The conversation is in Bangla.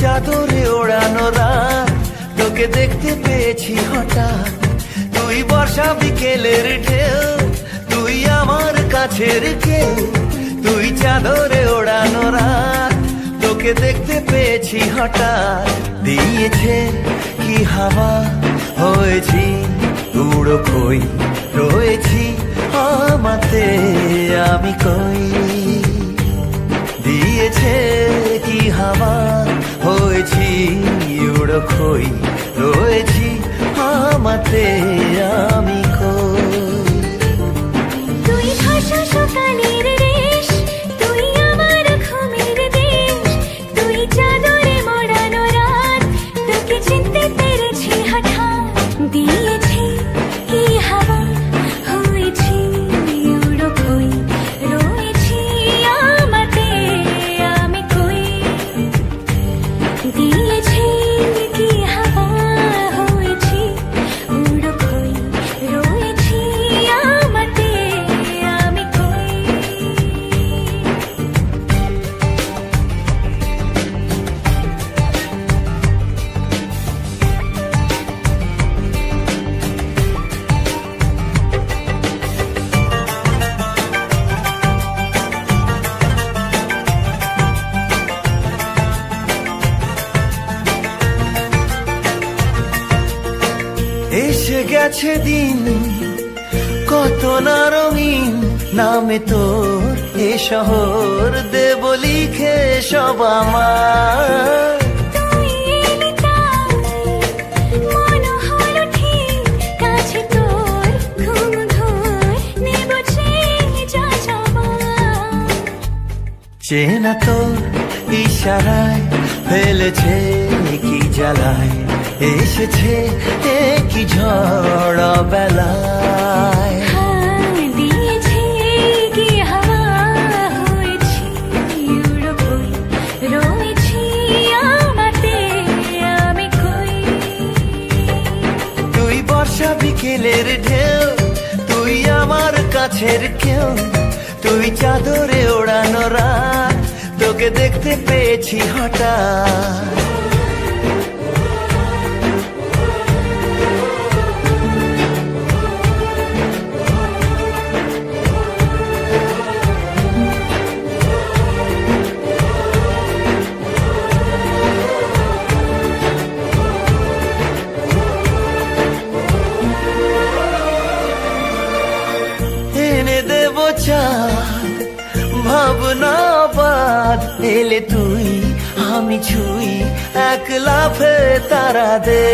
চাদরে ওড়ানো রাত, তোকে দেখতে পেয়েছি হঠাৎ। তুই বর্ষা বিকেলের ঢেউ, তুই আমার কাছের কেউ। তুই চাদরে ওড়ানো রাত, তোকে দেখতে পেয়েছি হঠাৎ। দিয়েছে কি হাওয়া, হয়েছি উড়ো খই, রয়েছি আমাতে আমি কই। দিয়েছে কি হাওয়া, হয়েছি উড়ো খই, রয়েছি আমাতে আমি কই। তুই ভাষা সকালের রেশ, তুই আমার ঘুমের দেশ। তুই চাদরে মোড়ানো রাত, তোকে চিনতে পেরেছি হঠাৎ। দিয়েছি কি হাওয়া, হয়েছি উড়ো খই, রয়েছি আমাতে আমি কই। দিয়েছি কি হাওয়া, হয়েছি উড়ো খই, রয়েছি আমাতে আমি কই। এসে গেছে দিন কত না রঙিন, নামে তোর এ শহর দেব লিখে সব আমার। তুই এলি তাই মন হলো ঠিক, কাছে তোর ঘুম ঘোর নেব চেয়ে যা যাবার। চেনা তোর ইশারায় ফেলেছে কি জ্বালায়, এসেছে কি ঝড় বেলায়। দিয়েছি কি হাওয়া, হয়েছি উড়ো খই, রয়েছি আমাতে আমি কই। তুই বর্ষা বিকেলের ঢেউ, তুই আমার কাছের কেউ। তুই চাদরে ওড়ানো রাত, তোকে দেখতে পেয়েছি হঠাৎ। এনে দেব চাঁদ ভাবনা বাদ, এলে তুই আমি ছুঁই এক লাফে তারা দে।